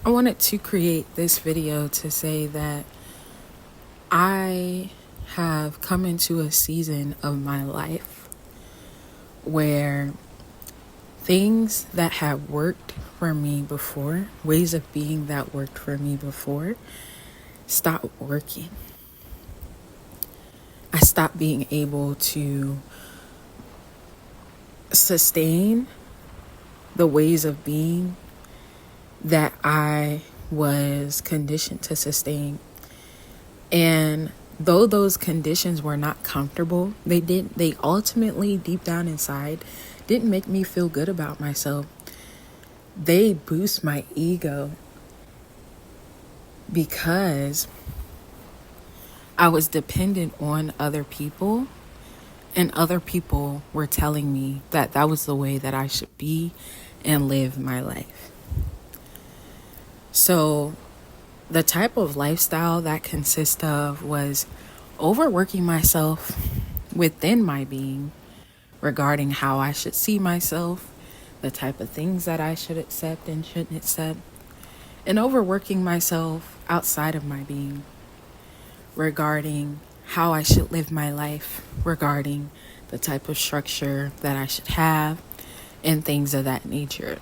I wanted to create this video to say that I have come into a season of my life where things that had worked for me before, ways of being that worked for me before, stopped working. I stopped being able to sustain the ways of being that I was conditioned to sustain. And though those conditions were not comfortable, they ultimately, deep down inside, didn't make me feel good about myself. They boost my ego because I was dependent on other people, and other people were telling me that that was the way that I should be and live my life. So the type of lifestyle that consists of was overworking myself within my being regarding how I should see myself, the type of things that I should accept and shouldn't accept, and overworking myself outside of my being regarding how I should live my life, regarding the type of structure that I should have, and things of that nature.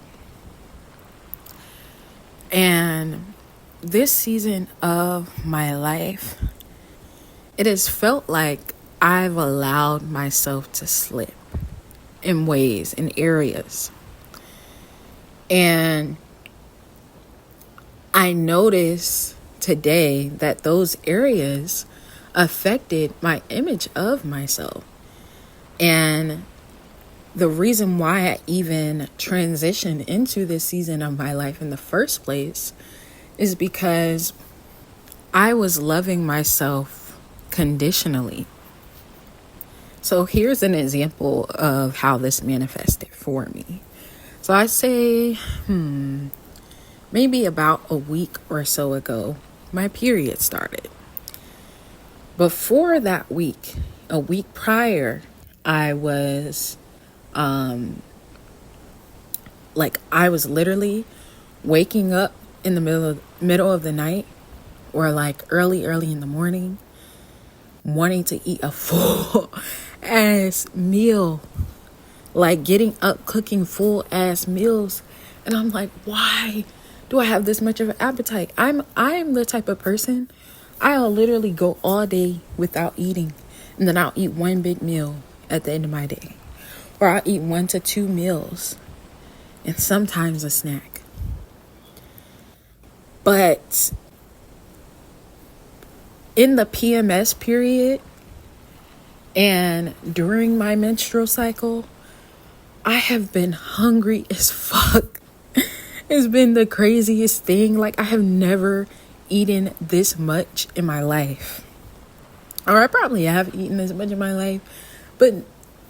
And this season of my life, it has felt like I've allowed myself to slip in ways, in areas. And I notice today that those areas affected my image of myself. And the reason why I even transitioned into this season of my life in the first place is because I was loving myself conditionally. So here's an example of how this manifested for me. So I say, maybe about a week or so ago, my period started. Before that week, a week prior, I was I was literally waking up in the middle of the night, or like early in the morning, wanting to eat a full ass meal, like getting up cooking full ass meals. And I'm like, why do I have this much of an appetite? I am the type of person, I'll literally go all day without eating, and then I'll eat one big meal at the end of my day, or I'll eat 1 to 2 meals and sometimes a snack. But in the PMS period and during my menstrual cycle, I have been hungry as fuck. It's been the craziest thing. Like, I have never eaten this much in my life. Or I probably have eaten this much in my life, but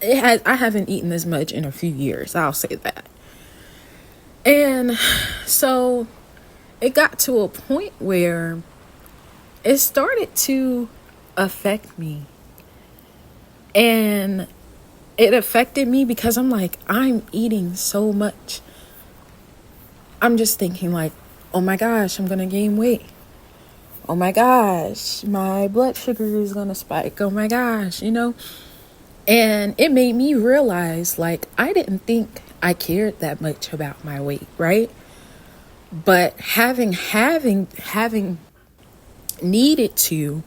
I haven't eaten this much in a few years. I'll say that. And so it got to a point where it started to affect me. And it affected me because I'm like, I'm eating so much. I'm just thinking like, oh my gosh, I'm going to gain weight. Oh my gosh, my blood sugar is going to spike. Oh my gosh, And it made me realize, like, I didn't think I cared that much about my weight, right? But having needed to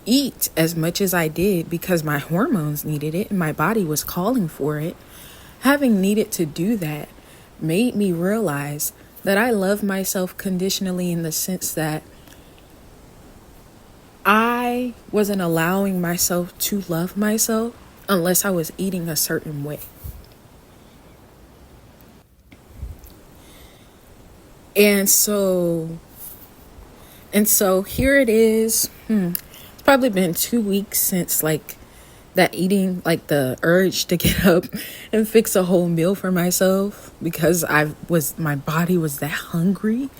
eat as much as I did because my hormones needed it and my body was calling for it, having needed to do that made me realize that I love myself conditionally, in the sense that I wasn't allowing myself to love myself unless I was eating a certain way. And so here it is. It's probably been 2 weeks since that eating, like the urge to get up and fix a whole meal for myself, because my body was that hungry.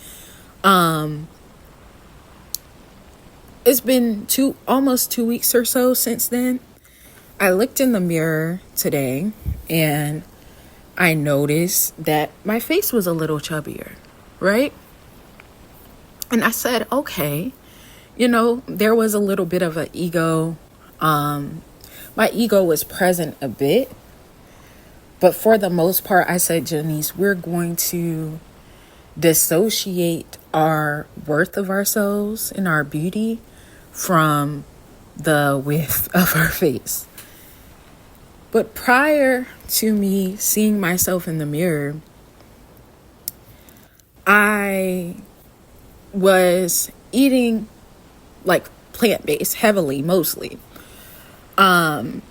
It's been almost 2 weeks or so since then. I looked in the mirror today and I noticed that my face was a little chubbier, right? And I said, okay, there was a little bit of an ego. My ego was present a bit. But for the most part, I said, Janice, we're going to dissociate our worth of ourselves and our beauty from the width of our face. But prior to me seeing myself in the mirror, I was eating like plant-based heavily, mostly. I'm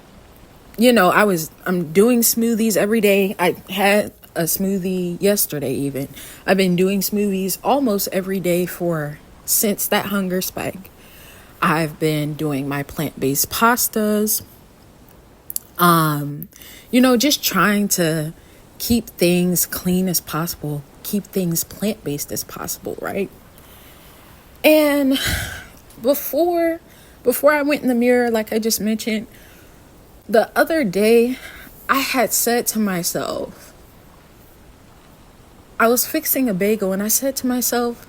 doing smoothies every day. I had a smoothie yesterday even. I've been doing smoothies almost every day since that hunger spike. I've been doing my plant-based pastas. Just trying to keep things clean as possible, keep things plant-based as possible, right? And before I went in the mirror, like I just mentioned, the other day, I had said to myself, I was fixing a bagel and I said to myself,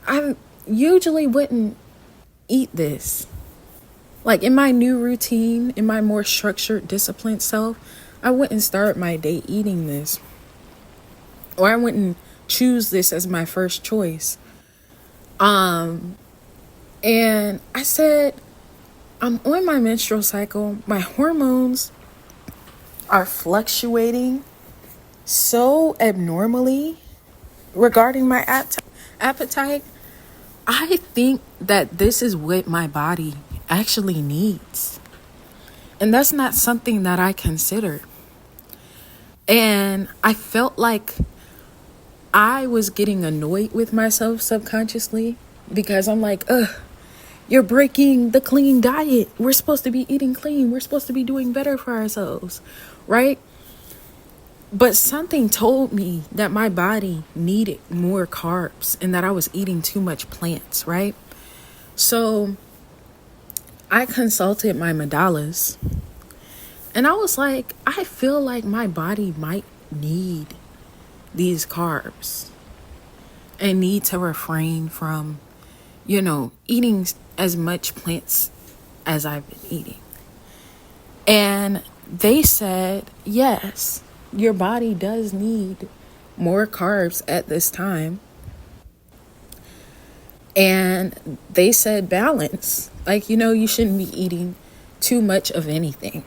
I usually wouldn't eat this. Like in my new routine, in my more structured, disciplined self, I wouldn't start my day eating this. Or I wouldn't choose this as my first choice. And I said, I'm on my menstrual cycle. My hormones are fluctuating so abnormally regarding my appetite. I think that this is what my body actually needs. And that's not something that I considered. And I felt like I was getting annoyed with myself subconsciously because I'm like, you're breaking the clean diet. We're supposed to be eating clean. We're supposed to be doing better for ourselves, right? But something told me that my body needed more carbs and that I was eating too much plants, right? So I consulted my Mdhalas and I was like, I feel like my body might need these carbs and need to refrain from, eating as much plants as I've been eating. And they said, yes, your body does need more carbs at this time. And they said balance. Like, you shouldn't be eating too much of anything.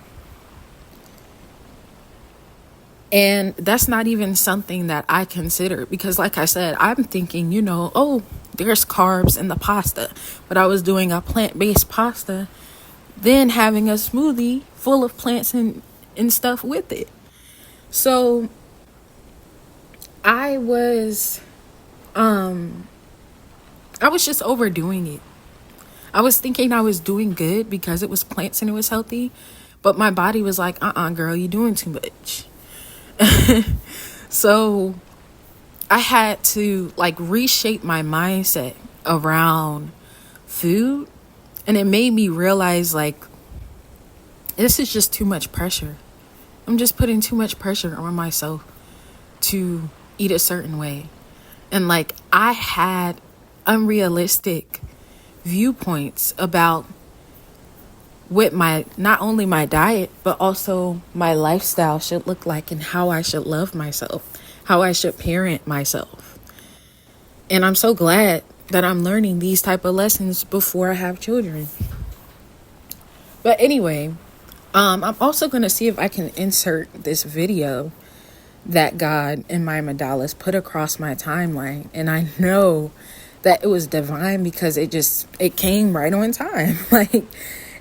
And that's not even something that I consider because, like I said, I'm thinking, there's carbs in the pasta. But I was doing a plant-based pasta, then having a smoothie full of plants and stuff with it. So I was just overdoing it. I was thinking I was doing good because it was plants and it was healthy. But my body was like, girl, you're doing too much. So I had to reshape my mindset around food. And it made me realize this is just too much pressure. I'm just putting too much pressure on myself to eat a certain way. And I had unrealistic viewpoints about what not only my diet, but also my lifestyle should look like and how I should love myself, how I should parent myself. And I'm so glad that I'm learning these type of lessons before I have children. But anyway, I'm also going to see if I can insert this video that God and my Mdhalas put across my timeline. And I know that it was divine because it came right on time.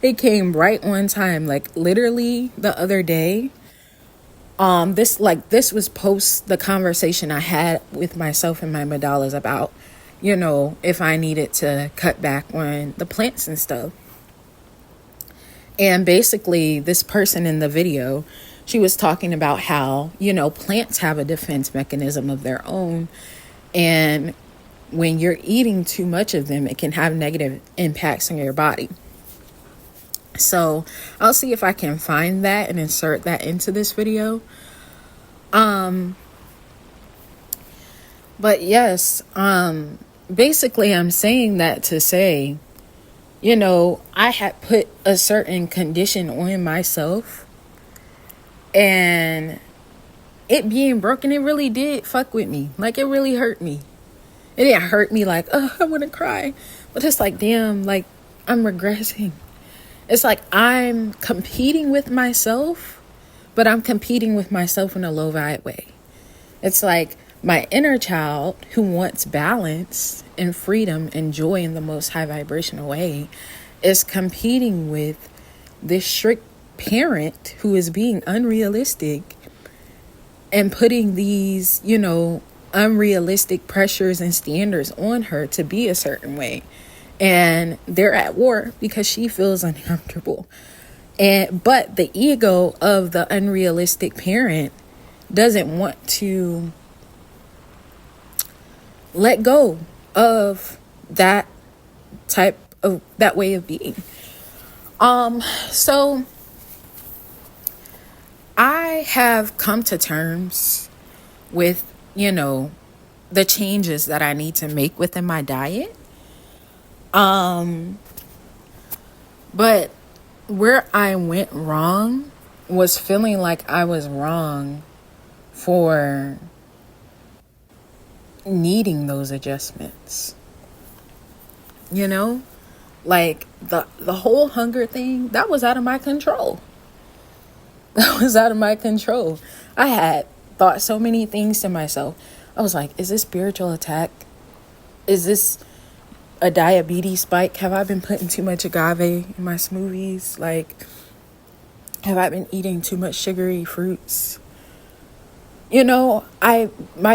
It came right on time. Literally the other day, this was post the conversation I had with myself and my Mdhalas about, if I needed to cut back on the plants and stuff. And basically this person in the video, she was talking about how, plants have a defense mechanism of their own. And when you're eating too much of them, it can have negative impacts on your body. So I'll see if I can find that and insert that into this video. But yes, basically, I'm saying that to say, I had put a certain condition on myself, and it being broken, it really did fuck with me. Like, it really hurt me. It didn't hurt me like, oh, I want to cry. But it's like, damn, like, I'm regressing. It's like I'm competing with myself, but I'm competing with myself in a low vibe way. It's like my inner child who wants balance and freedom and joy in the most high vibrational way is competing with this strict parent who is being unrealistic and putting these, unrealistic pressures and standards on her to be a certain way. And they're at war because she feels uncomfortable. But the ego of the unrealistic parent doesn't want to let go of that way of being. So I have come to terms with, the changes that I need to make within my diet. But where I went wrong was feeling like I was wrong for needing those adjustments. Like the whole hunger thing, that was out of my control. That was out of my control. I had thought so many things to myself. I was like, is this spiritual attack? Is this a diabetes spike? Have I been putting too much agave in my smoothies? Like, have I been eating too much sugary fruits? My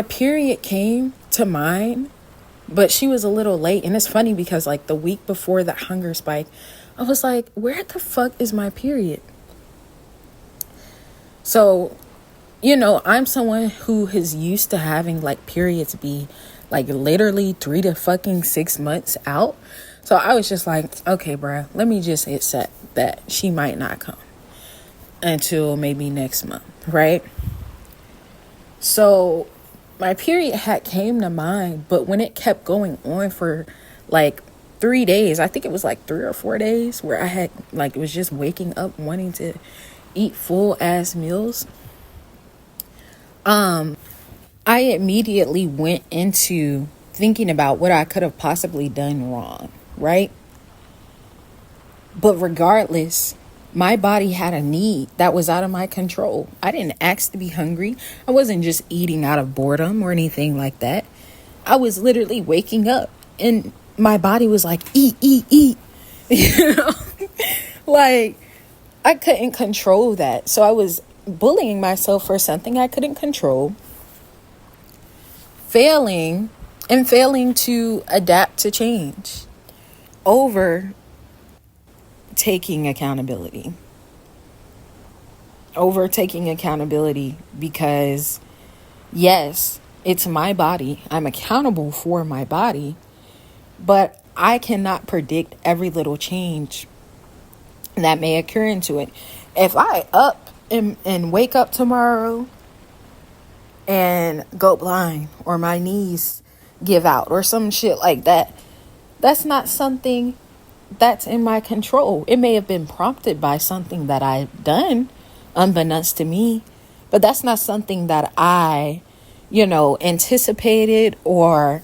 period came to mine, but she was a little late. And it's funny because like the week before that hunger spike, I was like, where the fuck is my period? So, I'm someone who is used to having like periods be like literally 3 to fucking 6 months out. So I was just like, okay, bruh, let me just accept that she might not come until maybe next month, right? So my period had came to mind, but when it kept going on for like 3 days, I think it was like 3 or 4 days where I had like, it was just waking up wanting to eat full ass meals. I immediately went into thinking about what I could have possibly done wrong, right? But regardless, my body had a need that was out of my control. I didn't ask to be hungry. I wasn't just eating out of boredom or anything like that. I was literally waking up and my body was like, eat, eat, eat. Like, I couldn't control that. So I was bullying myself for something I couldn't control. Failing to adapt to change over taking accountability because yes, it's my body. I'm accountable for my body, but I cannot predict every little change that may occur into it. If I up and wake up tomorrow and go blind or my knees give out or some shit like that, that's not something that's in my control. It may have been prompted by something that I've done unbeknownst to me, but that's not something that I, anticipated or,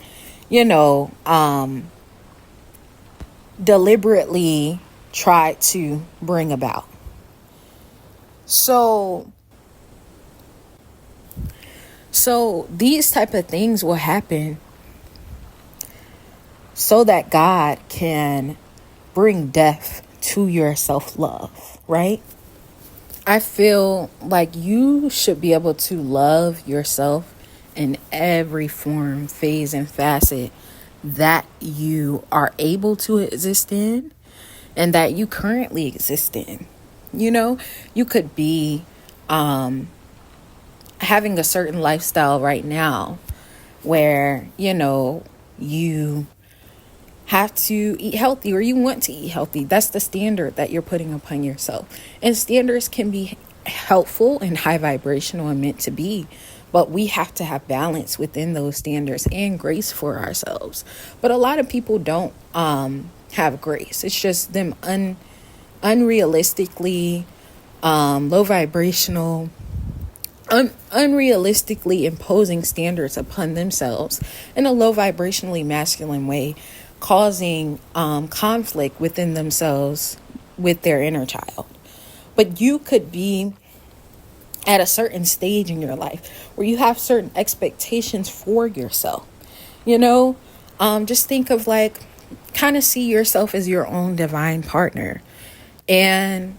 deliberately tried to bring about. So these type of things will happen so that God can bring death to your self-love, right? I feel like you should be able to love yourself in every form, phase, and facet that you are able to exist in and that you currently exist in. You could be having a certain lifestyle right now where, you have to eat healthy or you want to eat healthy. That's the standard that you're putting upon yourself. And standards can be helpful and high vibrational and meant to be. but we have to have balance within those standards and grace for ourselves. But a lot of people don't have grace. It's just them unrealistically low vibrational, unrealistically imposing standards upon themselves in a low vibrationally masculine way, causing conflict within themselves with their inner child. But you could be at a certain stage in your life where you have certain expectations for yourself. Just think of like, kind of see yourself as your own divine partner, and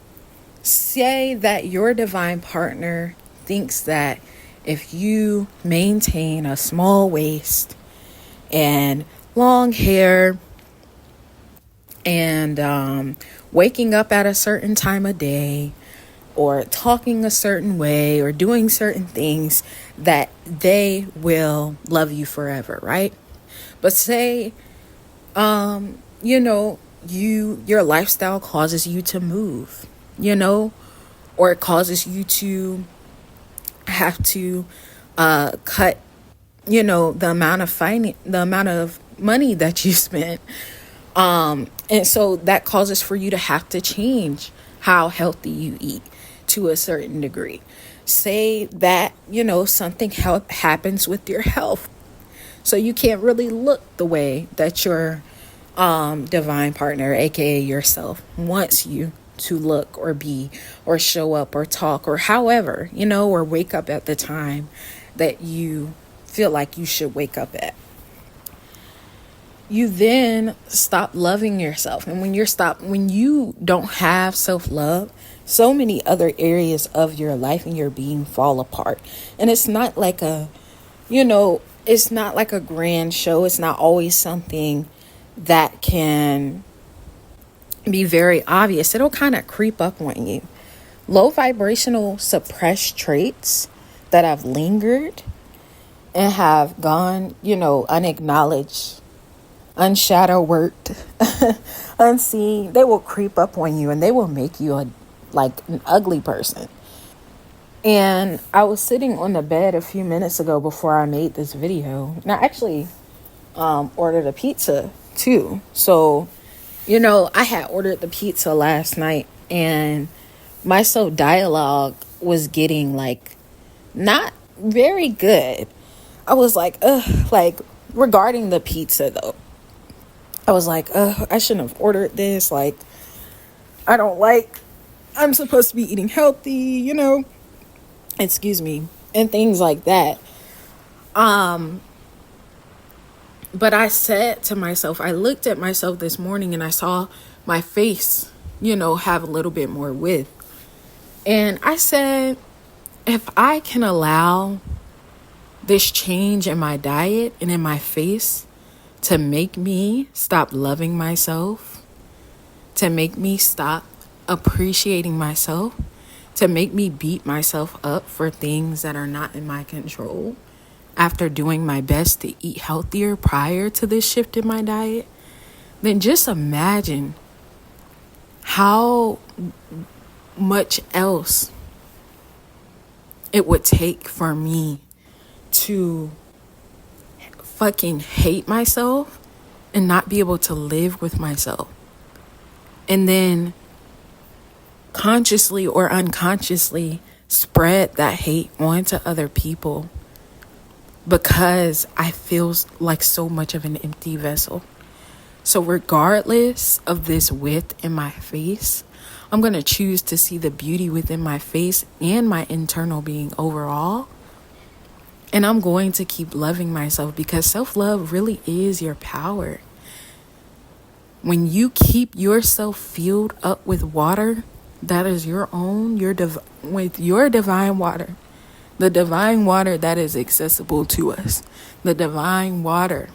say that your divine partner thinks that if you maintain a small waist and long hair and waking up at a certain time of day or talking a certain way or doing certain things, that they will love you forever, right? But say your lifestyle causes you to move, or it causes you to have to cut, the amount of money that you spent. And so that causes for you to have to change how healthy you eat to a certain degree. Say that, something happens with your health, so you can't really look the way that your divine partner, aka yourself, wants you to look or be or show up or talk or however, or wake up at the time that you feel like you should wake up at. You then stop loving yourself. And when you don't have self-love, so many other areas of your life and your being fall apart. And it's not like it's not like a grand show. It's not always something that can be very obvious. It'll kind of creep up on you. Low vibrational suppressed traits that have lingered and have gone, unacknowledged, unshadow worked, unseen, they will creep up on you and they will make you an ugly person. And I was sitting on the bed a few minutes ago before I made this video, and I actually ordered a pizza too. So, I had ordered the pizza last night, and my dialogue was getting not very good. I was regarding the pizza though, I was I shouldn't have ordered this. I'm supposed to be eating healthy, excuse me, and things like that. But I said to myself, I looked at myself this morning and I saw my face, have a little bit more width. And I said, if I can allow this change in my diet and in my face to make me stop loving myself, to make me stop appreciating myself, to make me beat myself up for things that are not in my control, after doing my best to eat healthier prior to this shift in my diet, then just imagine how much else it would take for me to fucking hate myself and not be able to live with myself. And then consciously or unconsciously spread that hate onto other people because I feel like so much of an empty vessel. So regardless of this width in my face, I'm going to choose to see the beauty within my face and my internal being overall. And I'm going to keep loving myself because self-love really is your power. When you keep yourself filled up with water that is your own, with your divine water, the divine water that is accessible to us, the divine water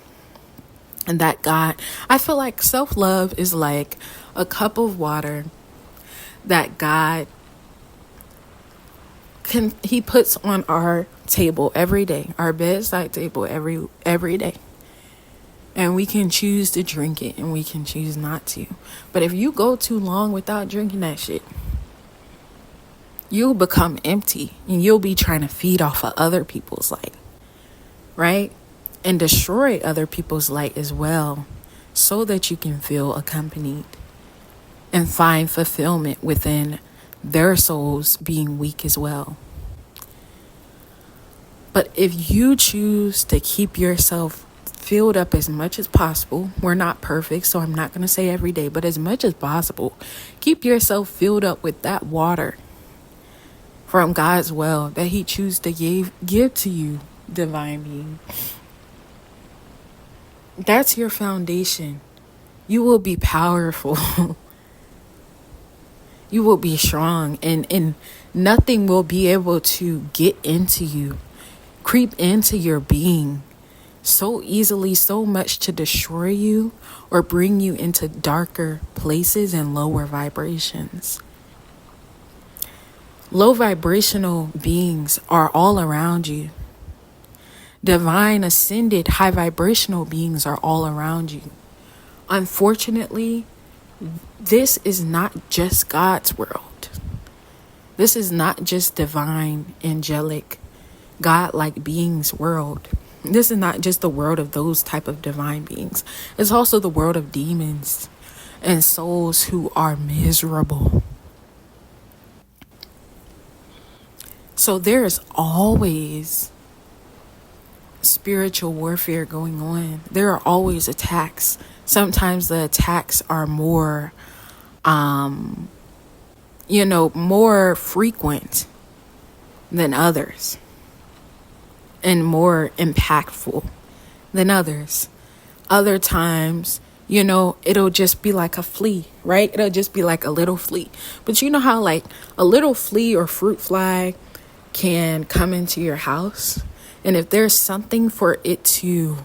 and that God, I feel like self-love is like a cup of water that God he puts on our table every day, our bedside table every day. And we can choose to drink it and we can choose not to. But if you go too long without drinking that shit, you'll become empty and you'll be trying to feed off of other people's light, right? And destroy other people's light as well, so that you can feel accompanied and find fulfillment within their souls being weak as well. But if you choose to keep yourself filled up as much as possible, we're not perfect, so I'm not going to say every day, but as much as possible, keep yourself filled up with that water from God's well that he chooses to give to you, divine being. That's your foundation. You will be powerful. You will be strong, and nothing will be able to get into you, creep into your being so easily, so much to destroy you or bring you into darker places and lower vibrations. Low vibrational beings are all around you. Divine, ascended, high vibrational beings are all around you. Unfortunately, this is not just God's world. This is not just divine, angelic, God-like beings' world. This is not just the world of those type of divine beings. It's also the world of demons and souls who are miserable. So there is always spiritual warfare going on. There are always attacks. Sometimes the attacks are more, more frequent than others and more impactful than others. Other times, it'll just be like a flea, right? It'll just be like a little flea. But you know how like a little flea or fruit fly can come into your house? And if there's something for it to,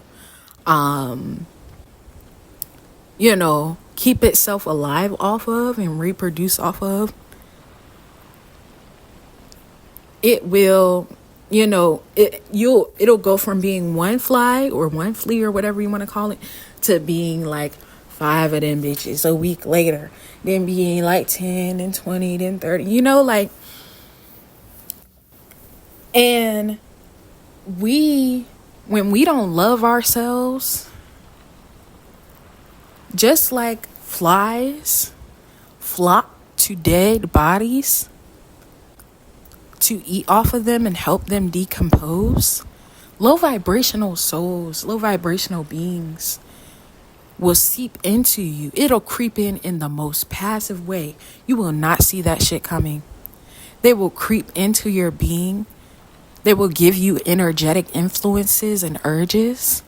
keep itself alive off of and reproduce off of, it will, it'll go from being one fly or one flea or whatever you want to call it to being like 5 of them bitches a week later, then being like 10 and 20, then 30, and when we don't love ourselves, just like flies flock to dead bodies to eat off of them and help them decompose, low vibrational souls, low vibrational beings will seep into you. It'll creep in the most passive way. You will not see that shit coming. They will creep into your being. They will give you energetic influences and urges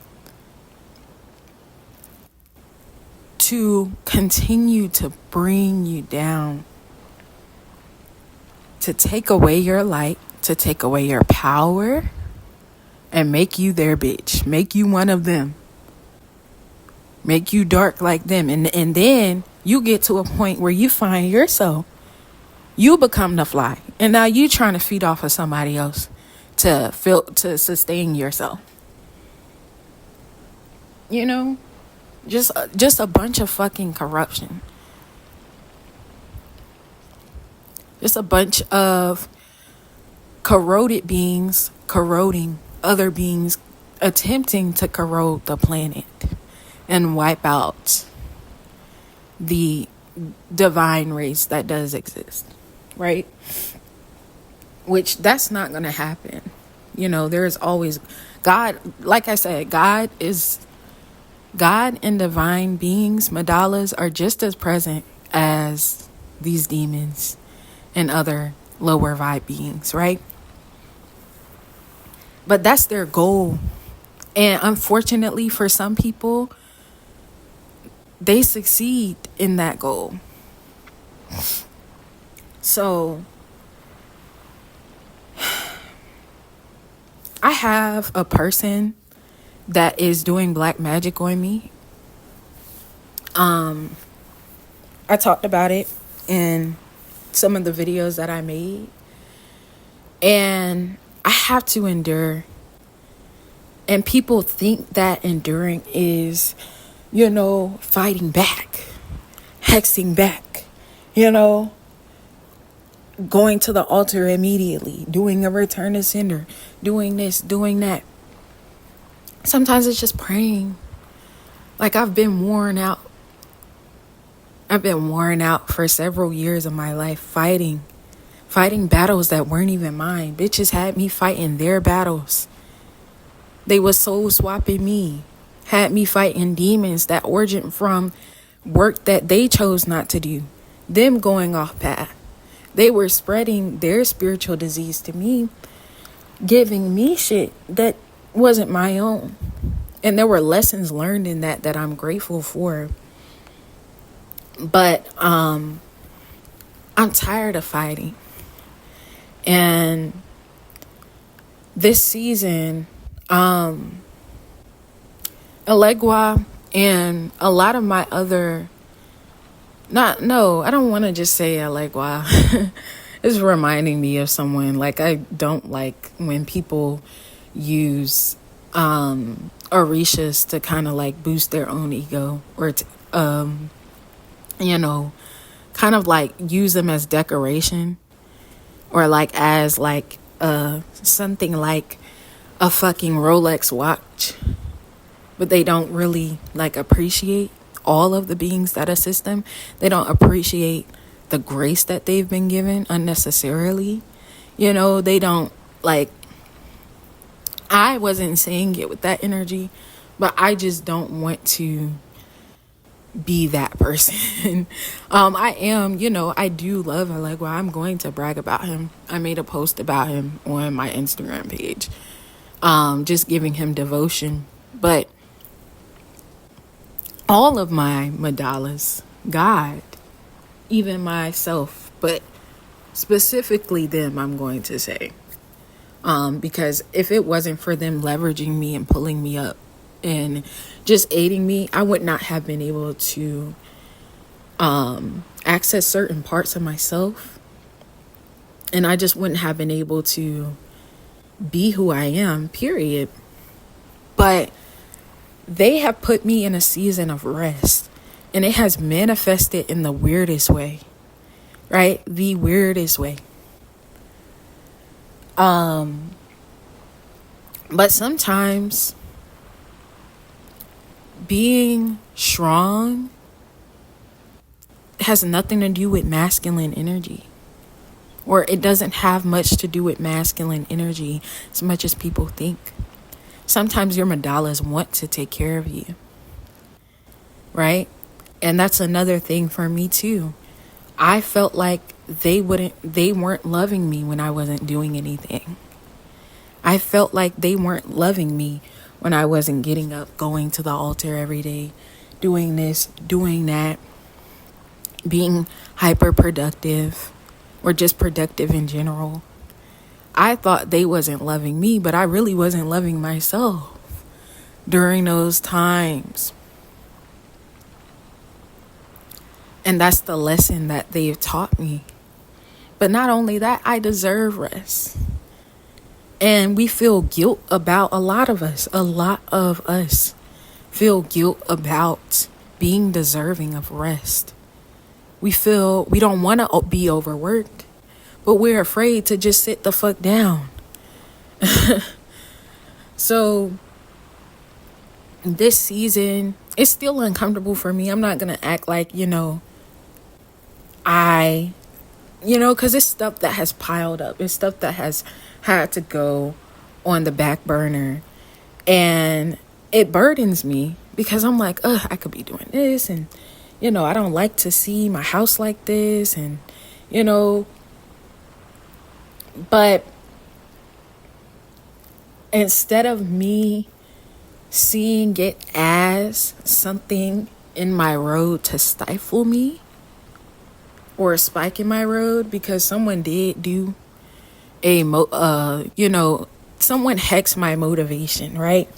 to continue to bring you down, to take away your light, to take away your power, and make you their bitch, make you one of them, make you dark like them. And then you get to a point where you find yourself, you become the fly, and now you trying to feed off of somebody else to sustain yourself. Just a bunch of fucking corruption. Just a bunch of corroded beings corroding other beings, attempting to corrode the planet and wipe out the divine race that does exist, right? Which that's not going to happen. There is always God. Like I said, God and divine beings, Mdhalas, are just as present as these demons and other lower vibe beings, right? But that's their goal. And unfortunately for some people, they succeed in that goal. So I have a person that is doing black magic on me. I talked about it in some of the videos that I made, and I have to endure. And people think that enduring is, fighting back, hexing back, going to the altar immediately, doing a return to sender, doing this, doing that. Sometimes it's just praying. Like, I've been worn out. I've been worn out for several years of my life fighting battles that weren't even mine. Bitches had me fighting their battles. They was soul swapping me, had me fighting demons that origin from work that they chose not to do, them going off path. They were spreading their spiritual disease to me, giving me shit that wasn't my own. And there were lessons learned in that I'm grateful for. But I'm tired of fighting. And this season, Elegua and a lot of my other, I don't want to just say Elegua. It's reminding me of someone. Like, I don't like when people use orishas to kind of like boost their own ego, or to, kind of like use them as decoration, or like as like something like a fucking Rolex watch, but they don't really like appreciate all of the beings that assist them. They don't appreciate the grace that they've been given unnecessarily. They don't like, I wasn't saying it with that energy, but I just don't want to be that person. I am, I do love Allegua. I'm going to brag about him. I made a post about him on my Instagram page, just giving him devotion. But all of my Mdhalas, God, even myself, but specifically them, I'm going to say, because if it wasn't for them leveraging me and pulling me up and just aiding me, I would not have been able to access certain parts of myself, and I just wouldn't have been able to be who I am, period. But they have put me in a season of rest, and it has manifested in the weirdest way, right? The weirdest way. But sometimes being strong has nothing to do with masculine energy, or it doesn't have much to do with masculine energy as much as people think. Sometimes your Mdhalas want to take care of you, right? And that's another thing for me too. I felt like they weren't loving me when I wasn't doing anything. I felt like they weren't loving me when I wasn't getting up, going to the altar every day, doing this, doing that, being hyper productive, or just productive in general. I thought they wasn't loving me, but I really wasn't loving myself during those times. And that's the lesson that they've taught me. But not only that, I deserve rest. And we feel guilt about, a lot of us feel guilt about being deserving of rest. We don't want to be overworked, but we're afraid to just sit the fuck down. So this season, it's still uncomfortable for me. I'm not going to act like, because it's stuff that has piled up. It's stuff that has had to go on the back burner. And it burdens me because I'm like, I could be doing this. And, I don't like to see my house like this. And, but instead of me seeing it as something in my road to stifle me, or a spike in my road, because someone did do someone hexed my motivation, right?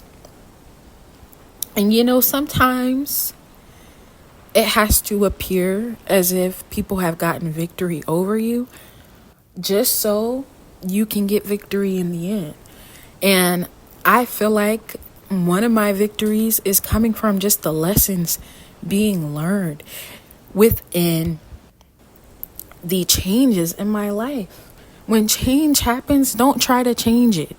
And sometimes it has to appear as if people have gotten victory over you, just so you can get victory in the end. And I feel like one of my victories is coming from just the lessons being learned within the changes in my life. When change happens, don't try to change it.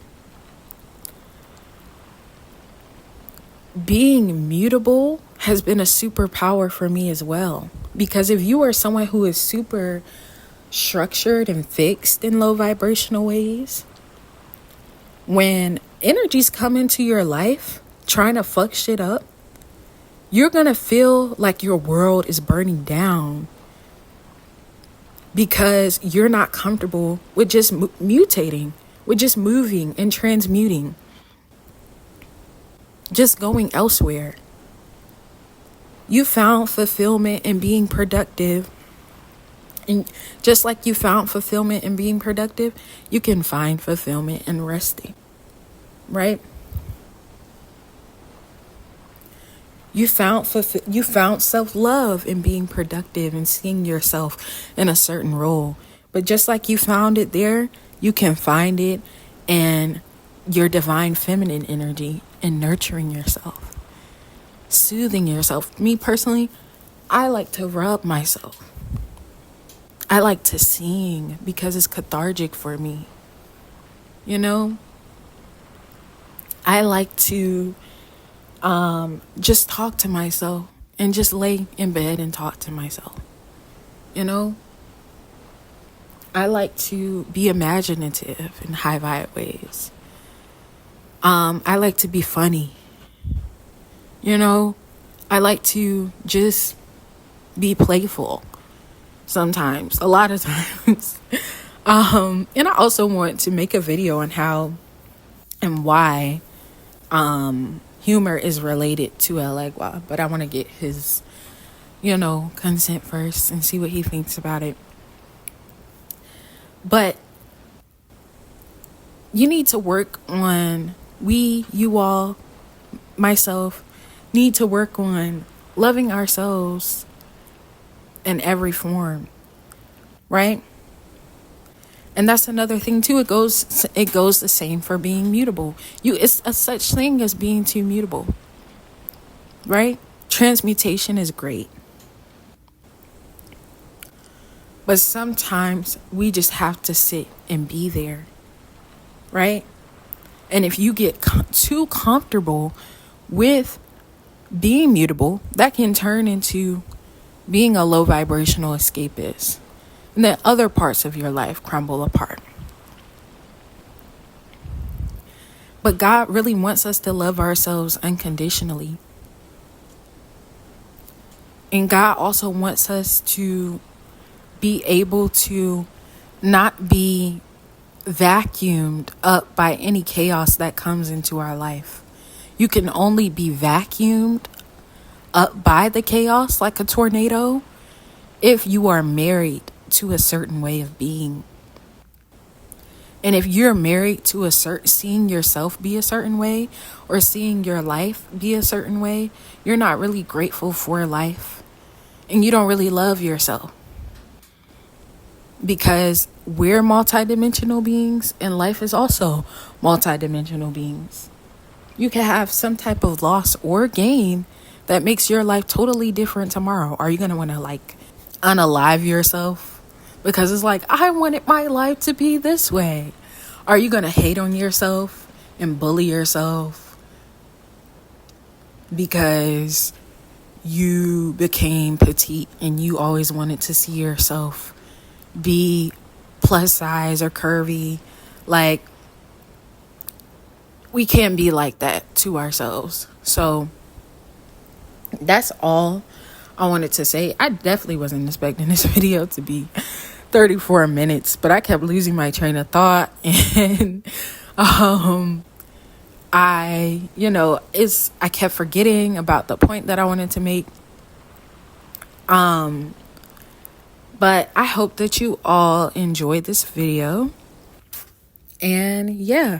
Being mutable has been a superpower for me as well. Because if you are someone who is super structured and fixed in low vibrational ways, when energies come into your life trying to fuck shit up, you're going to feel like your world is burning down because you're not comfortable with just mutating, with just moving and transmuting, just going elsewhere. You found fulfillment in being productive. And just like you found fulfillment in being productive, you can find fulfillment in resting, right? You found self-love in being productive and seeing yourself in a certain role. But just like you found it there, you can find it in your divine feminine energy and nurturing yourself, soothing yourself. Me personally, I like to rub myself. I like to sing because it's cathartic for me. You know? I like to just talk to myself and just lay in bed and talk to myself. You know? I like to be imaginative in high vibe ways. I like to be funny. You know? I like to just be playful sometimes, a lot of times. And I also want to make a video on how and why humor is related to Elegua, but I want to get his, consent first and see what he thinks about it. But you need to work on, you all, myself, need to work on loving ourselves in every form, right? And that's another thing too. It goes the same for being mutable. It's a such thing as being too mutable, right? Transmutation is great, but sometimes we just have to sit and be there, right? And if you get too comfortable with being mutable, that can turn into being a low vibrational escapist, and then other parts of your life crumble apart. But God really wants us to love ourselves unconditionally. And God also wants us to be able to not be vacuumed up by any chaos that comes into our life. You can only be vacuumed up by the chaos like a tornado if you are married to a certain way of being. And if you're married to seeing yourself be a certain way, or seeing your life be a certain way, you're not really grateful for life, and you don't really love yourself, because we're multidimensional beings and life is also multidimensional beings. You can have some type of loss or gain that makes your life totally different tomorrow. Are you going to want to unalive yourself because it's I wanted my life to be this way? Are you going to hate on yourself and bully yourself because you became petite and you always wanted to see yourself be plus size or curvy? We can't be like that to ourselves. So that's all I wanted to say. I definitely wasn't expecting this video to be 34 minutes, but I kept losing my train of thought, and I kept forgetting about the point that I wanted to make. But I hope that you all enjoyed this video. And yeah,